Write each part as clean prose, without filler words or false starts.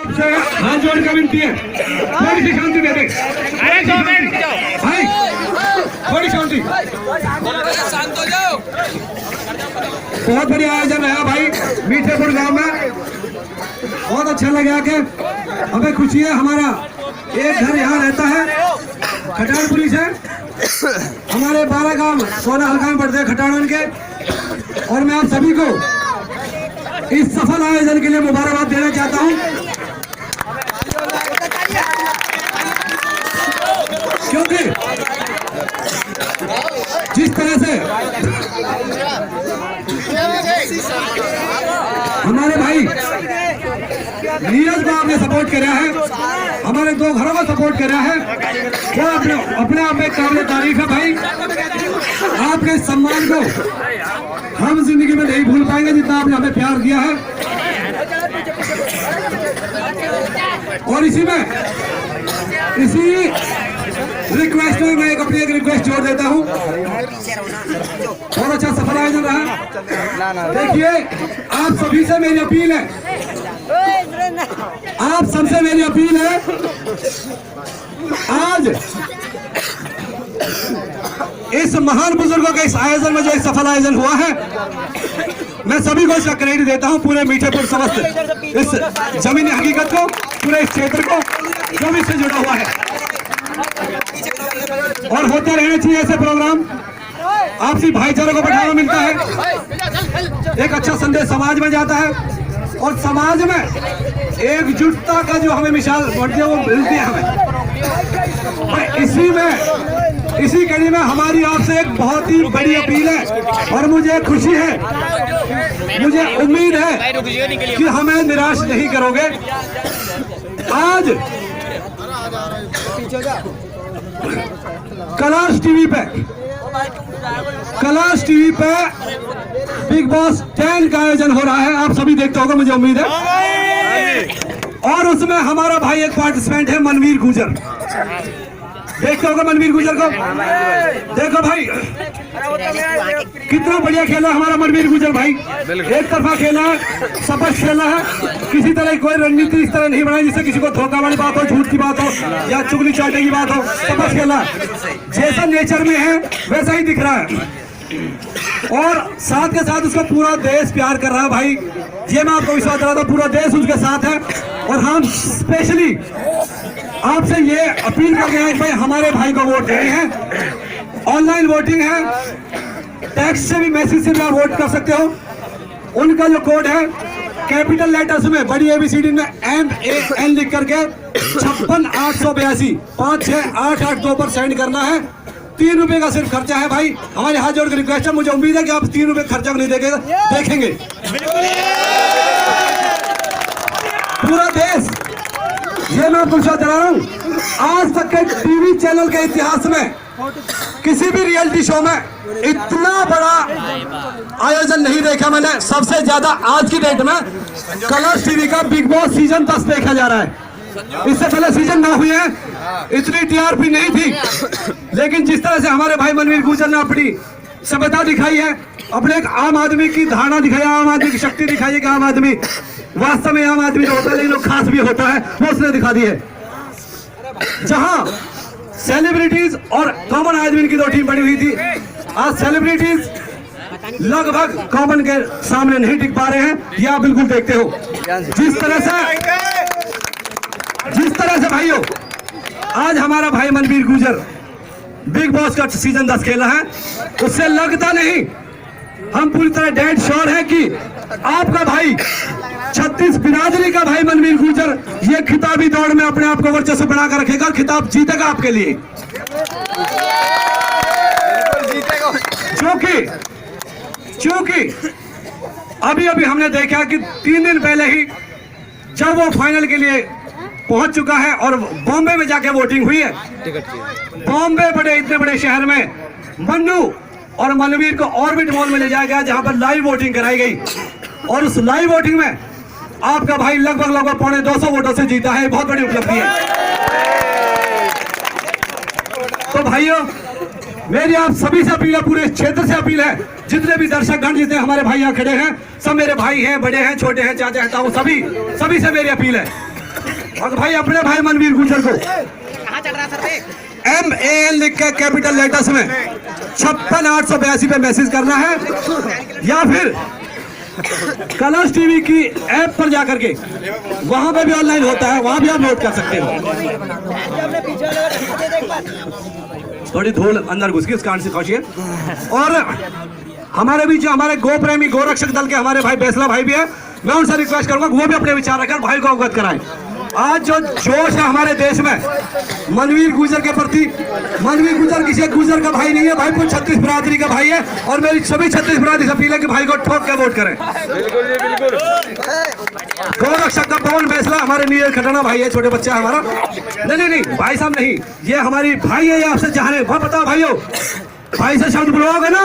आपसे हाथ जोड़ कर विनती है, थोड़ी सी शांति दे दे भाई, थोड़ी शांति। शांत हो जाओ। बहुत बढ़िया आयोजन रहा भाई मीठेपुर गांव में, बहुत अच्छा लगा के हमें खुशी है। हमारा एक घर यहाँ रहता है, खटाड़पुरी से हमारे 12 गांव 16 हल्का में पड़ते हैं खटाड़न के, और मैं आप सभी को इस सफल आयोजन के लिए मुबारकबाद देना चाहता हूँ, क्योंकि जिस तरह से हमारे भाई नीरज को आपने सपोर्ट किया है, हमारे 2 घरों को सपोर्ट किया है, वो अपने आप में काबिल तारीफ है भाई। आपके सम्मान को हम जिंदगी में नहीं भूल पाएंगे जितना आपने हमें प्यार दिया है। और इसी रिक्वेस्ट में मैं अपनी एक रिक्वेस्ट जोड़ देता हूँ। बहुत अच्छा सफल आयोजन रहा। देखिए आप सभी से मेरी अपील है, आप सबसे मेरी अपील है, आज इस महान बुजुर्गों के इस आयोजन में जो एक सफल आयोजन हुआ है, मैं सभी को इसका क्रेडिट देता हूं, पूरे मीठेपुर समस्त इस जमीनी हकीकत को, पूरे इस क्षेत्र को जो भी इससे जुड़ा हुआ है, और होते रहने चाहिए ऐसे प्रोग्राम। आपसी भाईचारे को बढ़ावा मिलता है, एक अच्छा संदेश समाज में जाता है, और समाज में एकजुटता का जो हमें मिसाल बढ़ती है वो मिलती है हमें। इसी कड़ी में हमारी आपसे एक बहुत ही बड़ी अपील है, और मुझे खुशी है, मुझे उम्मीद है कि हमें निराश नहीं करोगे। आज कलर्स टीवी पे बिग बॉस 10 का आयोजन हो रहा है, आप सभी देखते होंगे मुझे उम्मीद है, और उसमें हमारा भाई एक पार्टिसिपेंट है मनवीर गुजर, देखते होगा मनवीर गुजर को। देखो भाई कितना बढ़िया खेला हमारा मनवीर गुजर भाई, एक तरफा खेला है, स्पष्ट खेला है, किसी तरह की कोई रणनीति इस तरह नहीं बनाई जिससे किसी को धोखा वाली बात हो, झूठ की बात हो या चुगली चाटे की बात हो, स्पष्ट खेला, जैसा नेचर में है वैसा ही दिख रहा है, और साथ के साथ उसको पूरा देश प्यार कर रहा है भाई। ये मैं आपको विश्वास दिलाता हूं, पूरा देश उसके साथ है, और हम स्पेशली आपसे ये अपील कर रहे हैं कि भाई हमारे भाई को वोट देनी है, ऑनलाइन वोटिंग है, टेक्स्ट से भी मैसेज से भी आप वोट कर सकते हो। उनका जो कोड है कैपिटल लेटर्स में बड़ी ABCD में MAN लिख करके 56,882 56882 पर सेंड करना है। 3 रुपए का सिर्फ खर्चा है भाई, हमारे हाथ जोड़ कर रिक्वेस्ट है, मुझे उम्मीद है कि आप 3 रुपए खर्चा नहीं देखेंगे। पूरा देश, ये मैं आपको विश्वास दिला रहा हूँ, आज तक के टीवी चैनल के इतिहास में किसी भी रियलिटी शो में इतना बड़ा आयोजन नहीं देखा मैंने। सबसे ज्यादा आज की डेट में कलर्स टीवी का बिग बॉस सीजन 10 देखा जा रहा है। इससे पहले सीजन ना हुए हैं, इतनी TRP नहीं थी, लेकिन जिस तरह से हमारे भाई मनवीर गुजर ने अपनी सभ्यता दिखाई है, अपने एक आम आदमी की धारणा दिखाई, आम आदमी की शक्ति दिखाई है कि आम आदमी वास्तव में आम आदमी तो होता है लेकिन वो खास भी होता है, वो उसने दिखा दी है। जहां सेलिब्रिटीज और कॉमन आदमी की 2 टीम बनी हुई थी, आज सेलिब्रिटीज लगभग कॉमन के सामने नहीं टिक पा रहे हैं, ये आप बिल्कुल देखते हो। जिस तरह से भाइयों आज हमारा भाई मनवीर गुजर बिग बॉस का सीजन 10 खेला है, उससे लगता नहीं, हम पूरी तरह डेड श्योर है कि आपका भाई 36 बिरादरी का भाई मनवीर गुजर ये खिताबी दौड़ में अपने आप को वर्चस्व बनाकर रखेगा और खिताब जीतेगा आपके लिए। क्योंकि अभी हमने देखा कि 3 दिन पहले ही जब वो फाइनल के लिए पहुंच चुका है और बॉम्बे में जाके वोटिंग हुई है। बॉम्बे इतने बड़े शहर में मन्नू और मनवीर को ऑर्बिट मॉल में ले जाया गया जहां पर लाइव वोटिंग कराई गई, और उस लाइव वोटिंग में आपका भाई लगभग 250 वोटों से जीता है। बहुत बड़ी उपलब्धि है। तो भाइयों मेरी आप सभी से अपील है, पूरे क्षेत्र से अपील है, जितने भी दर्शक गण जितने हमारे भाई यहाँ खड़े हैं, सब मेरे भाई हैं, बड़े हैं, छोटे हैं, चाचा हैं, ताऊ, सभी से मेरी अपील है और भाई अपने भाई मनवीर गुजर को MAN लिख के कैपिटल लेटर्स में 56,882 पे मैसेज करना है, या फिर कलर्स टीवी की ऐप पर जाकर के वहां पे भी ऑनलाइन होता है, वहां भी आप नोट कर सकते हो। थोड़ी धूल अंदर घुस गई, उस कारण से खौशिए। और हमारे बीच जो हमारे गो प्रेमी गोरक्षक दल के हमारे भाई बैसला भाई भी है, मैं उनसे रिक्वेस्ट करूंगा वो भी अपने विचार रखकर भाई को अवगत कराएं। आज जो जोश है हमारे देश में मनवीर गुजर के प्रति, मनवीर गुजर किसी एक गुजर का भाई नहीं है, भाई पूरी 36 बिरादरी का भाई है, और मेरी सभी 36 बिरादरी से अपील है कि भाई को ठोक के वोट करें। बिल्कुल। गोरक्षक का पवन बैसला हमारे नीरज खटाना भाई है, छोटे बच्चा है हमारा। नहीं भाई साहब नहीं, ये हमारी भाई है, ये आपसे चाहने वह बताओ भाइयों, भाई से शब्द बुलवाओगे ना?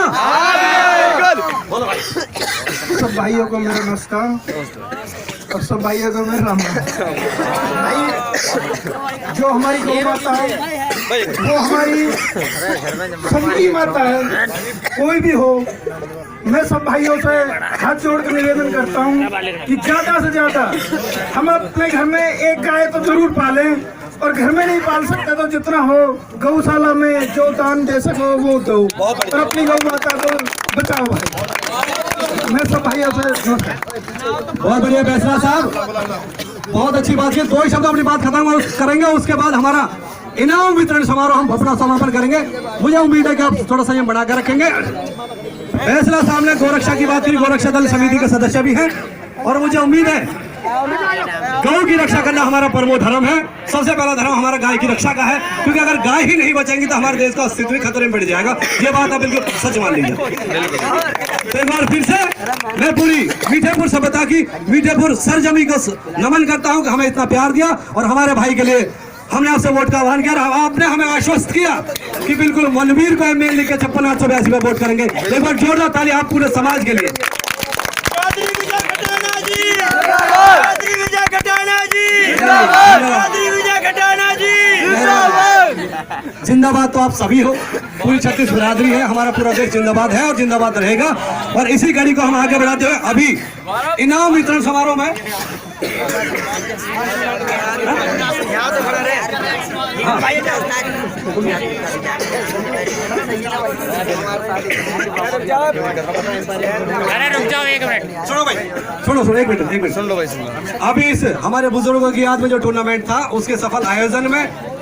सब भाइयों को मेरा नमस्कार और सब भाइयों को मेरा राम राम। जो हमारी गौ माता है वो हमारी सबकी माता है, कोई भी हो। मैं सब भाइयों से हाथ जोड़ कर निवेदन करता हूँ कि ज्यादा से ज्यादा हम अपने घर में एक गाय तो जरूर पालें, और घर में नहीं पाल सकते तो जितना हो गौशाला में जो दान दे सको वो दो, और अपनी गौ माता को बचाओ भाई। मैं सब भाइयों से बहुत बढ़िया बैसला साहब, बहुत अच्छी बात है। 2 शब्द अपनी बात खत्म करेंगे, उसके बाद हमारा इनाम वितरण समारोह हम अपना समापन करेंगे। मुझे उम्मीद है कि आप थोड़ा संयम बनाकर रखेंगे। बैसला साहब ने गोरक्षा की बात की, गोरक्षा दल समिति के सदस्य भी हैं, और मुझे उम्मीद है गौ की रक्षा करना हमारा परमो धर्म है। सबसे पहला धर्म हमारा गाय की रक्षा का है, क्योंकि अगर गाय ही नहीं बचेंगी तो हमारे देश का अस्तित्व खतरे में बढ़ जाएगा। ये बात आप बिल्कुल सच मान लीजिए। तो एक बार फिर से मैं पूरी मीठेपुर सभ्यता की, मीठेपुर सरजमी को नमन करता हूँ कि हमें इतना प्यार दिया, और हमारे भाई के लिए हमने आपसे वोट का आह्वान किया, आपने हमें आश्वस्त किया कि बिल्कुल मनवीर को MAN लिख के 56,882 पे वोट करेंगे। एक बार जोरदार ताली आप पूरे समाज के लिए। जिंदाबाद तो आप सभी हो, पूरी 36 बिरादरी है, हमारा पूरा देश जिंदाबाद है और जिंदाबाद रहेगा। और इसी कड़ी को हम आगे बढ़ाते हुए अभी इनाम वितरण समारोह में सुनो एक मिनट सुन लो भाई। अभी इस हमारे बुजुर्गों की याद में जो टूर्नामेंट था उसके सफल आयोजन में